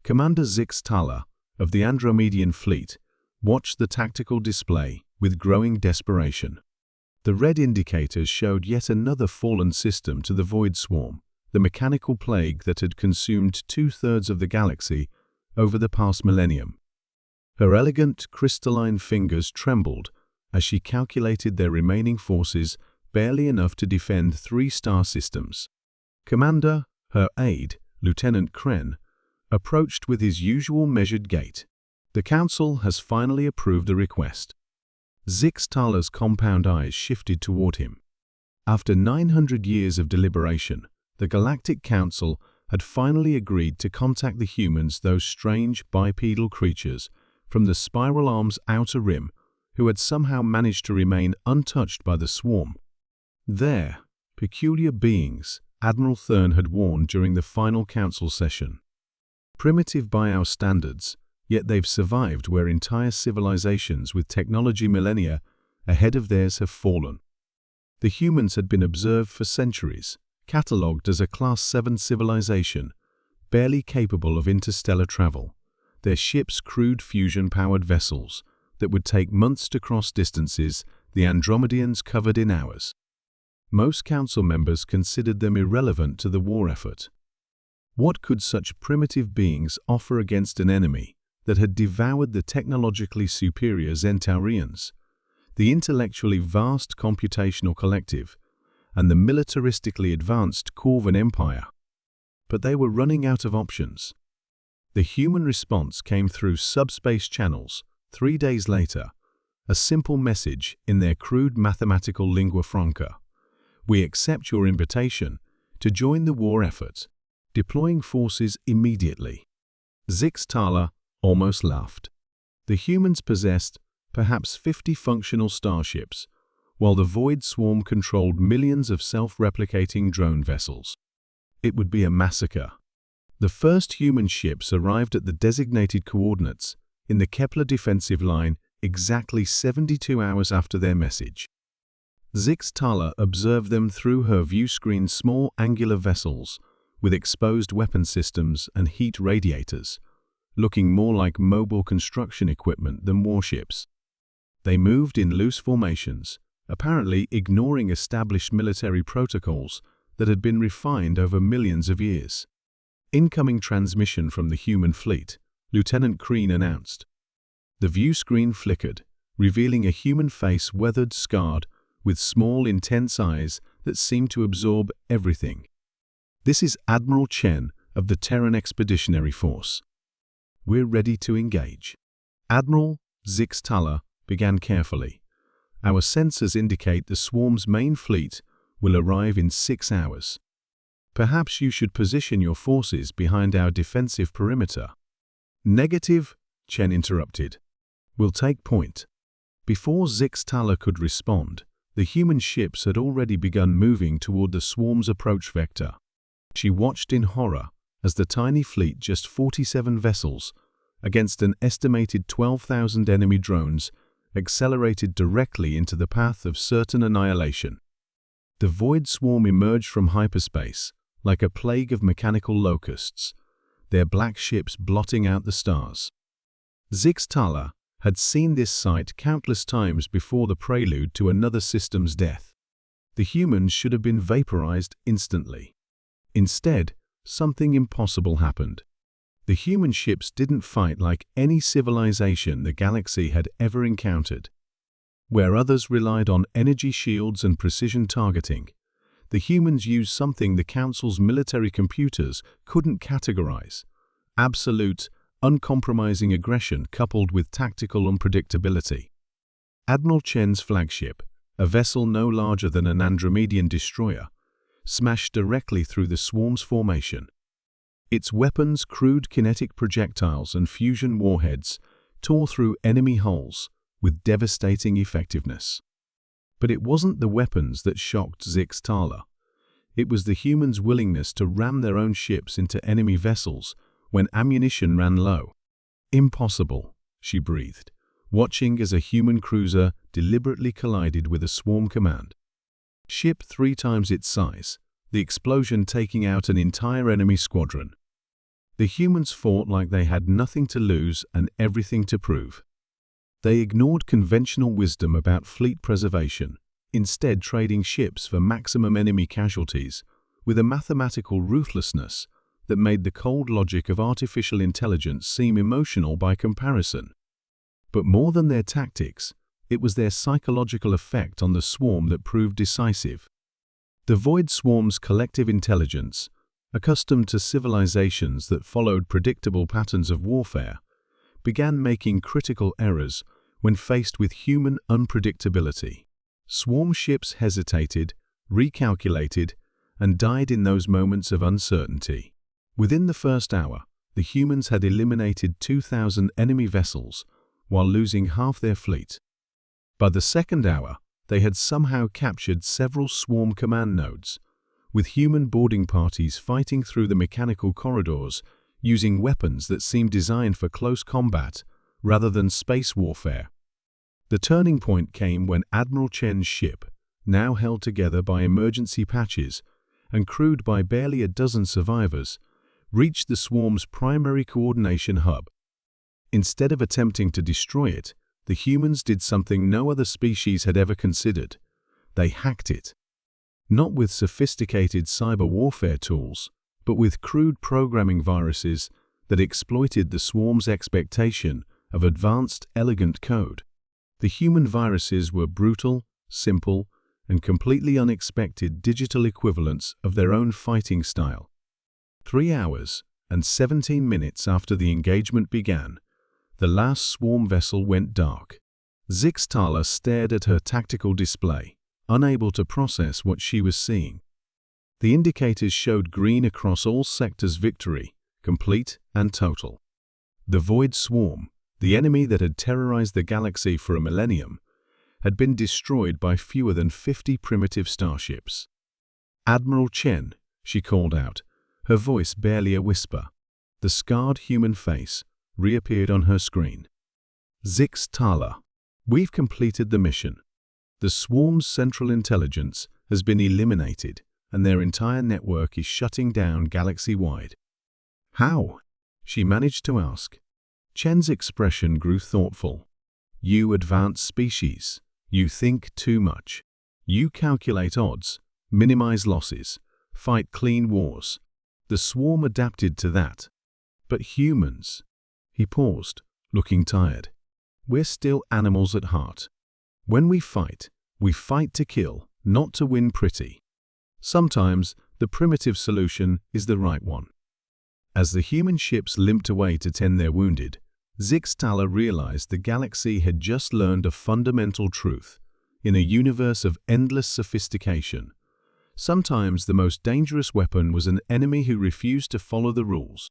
Commander Zix Tala of the Andromedian fleet watched the tactical display with growing desperation. The red indicators showed yet another fallen system to the Void Swarm, the mechanical plague that had consumed 2/3 of the galaxy over the past millennium. Her elegant, crystalline fingers trembled as she calculated their remaining forces, barely enough to defend 3 star systems. Commander, her aide, Lieutenant Kren, approached with his usual measured gait. The Council has finally approved the request. Zix Tala's compound eyes shifted toward him. After 900 years of deliberation, the Galactic Council had finally agreed to contact the humans, those strange bipedal creatures from the Spiral Arm's outer rim who had somehow managed to remain untouched by the swarm. They're peculiar beings, Admiral Thurn had warned during the final council session. Primitive by our standards, yet they've survived where entire civilizations with technology millennia ahead of theirs have fallen. The humans had been observed for centuries, catalogued as a Class 7 civilization, barely capable of interstellar travel. Their ships crude fusion-powered vessels that would take months to cross distances the Andromedians covered in hours. Most council members considered them irrelevant to the war effort. What could such primitive beings offer against an enemy that had devoured the technologically superior Zentaurians, the intellectually vast computational collective, and the militaristically advanced Corvan Empire? But they were running out of options. The human response came through subspace channels 3 days later, a simple message in their crude mathematical lingua franca. We accept your invitation to join the war effort, deploying forces immediately. Zix Tala almost laughed. The humans possessed perhaps 50 functional starships, while the Void Swarm controlled millions of self-replicating drone vessels. It would be a massacre. The first human ships arrived at the designated coordinates in the Kepler defensive line exactly 72 hours after their message. Zix Tala observed them through her viewscreen's small angular vessels with exposed weapon systems and heat radiators, looking more like mobile construction equipment than warships. They moved in loose formations, apparently ignoring established military protocols that had been refined over millions of years. Incoming transmission from the human fleet, Lieutenant Kreen announced. The view screen flickered, revealing a human face weathered, scarred, with small, intense eyes that seemed to absorb everything. This is Admiral Chen of the Terran Expeditionary Force. We're ready to engage. Admiral Zix Tala began carefully. Our sensors indicate the swarm's main fleet will arrive in 6 hours. Perhaps you should position your forces behind our defensive perimeter. Negative, Chen interrupted. We'll take point. Before Zix Tala could respond, the human ships had already begun moving toward the swarm's approach vector. She watched in horror as the tiny fleet, just 47 vessels, against an estimated 12,000 enemy drones, accelerated directly into the path of certain annihilation. The Void Swarm emerged from hyperspace like a plague of mechanical locusts, their black ships blotting out the stars. Zix Tala had seen this sight countless times before the prelude to another system's death. The humans should have been vaporized instantly. Instead, something impossible happened. The human ships didn't fight like any civilization the galaxy had ever encountered. Where others relied on energy shields and precision targeting, the humans used something the Council's military computers couldn't categorize: absolute, uncompromising aggression coupled with tactical unpredictability. Admiral Chen's flagship, a vessel no larger than an Andromedian destroyer, smashed directly through the swarm's formation. Its weapons, crude kinetic projectiles and fusion warheads, tore through enemy hulls with devastating effectiveness. But it wasn't the weapons that shocked Zix Tala. It was the humans' willingness to ram their own ships into enemy vessels when ammunition ran low. Impossible, she breathed, watching as a human cruiser deliberately collided with a swarm command ship 3 times its size, the explosion taking out an entire enemy squadron. The humans fought like they had nothing to lose and everything to prove. They ignored conventional wisdom about fleet preservation, instead trading ships for maximum enemy casualties with a mathematical ruthlessness that made the cold logic of artificial intelligence seem emotional by comparison. But more than their tactics, it was their psychological effect on the swarm that proved decisive. The Void Swarm's collective intelligence, accustomed to civilizations that followed predictable patterns of warfare, began making critical errors when faced with human unpredictability. Swarm ships hesitated, recalculated, and died in those moments of uncertainty. Within the first hour, the humans had eliminated 2,000 enemy vessels while losing half their fleet. By the second hour, they had somehow captured several swarm command nodes, with human boarding parties fighting through the mechanical corridors using weapons that seemed designed for close combat rather than space warfare. The turning point came when Admiral Chen's ship, now held together by emergency patches and crewed by barely a dozen survivors, reached the swarm's primary coordination hub. Instead of attempting to destroy it, the humans did something no other species had ever considered. They hacked it. Not with sophisticated cyber warfare tools, but with crude programming viruses that exploited the swarm's expectation of advanced, elegant code. The human viruses were brutal, simple, and completely unexpected digital equivalents of their own fighting style. 3 hours and 17 minutes after the engagement began, the last swarm vessel went dark. Zixtala stared at her tactical display, unable to process what she was seeing. The indicators showed green across all sectors: victory, complete and total. The Void Swarm, the enemy that had terrorized the galaxy for a millennium, had been destroyed by fewer than 50 primitive starships. "Admiral Chen," she called out, her voice barely a whisper. The scarred human face reappeared on her screen. "Zixtala, we've completed the mission. The swarm's central intelligence has been eliminated, and their entire network is shutting down galaxy-wide." "How?" she managed to ask. Chen's expression grew thoughtful. "You advanced species. You think too much. You calculate odds, minimize losses, fight clean wars. The swarm adapted to that. But humans..." He paused, looking tired. "We're still animals at heart. When we fight to kill, not to win pretty. Sometimes the primitive solution is the right one." As the human ships limped away to tend their wounded, Zixtala realized the galaxy had just learned a fundamental truth. In a universe of endless sophistication, sometimes the most dangerous weapon was an enemy who refused to follow the rules.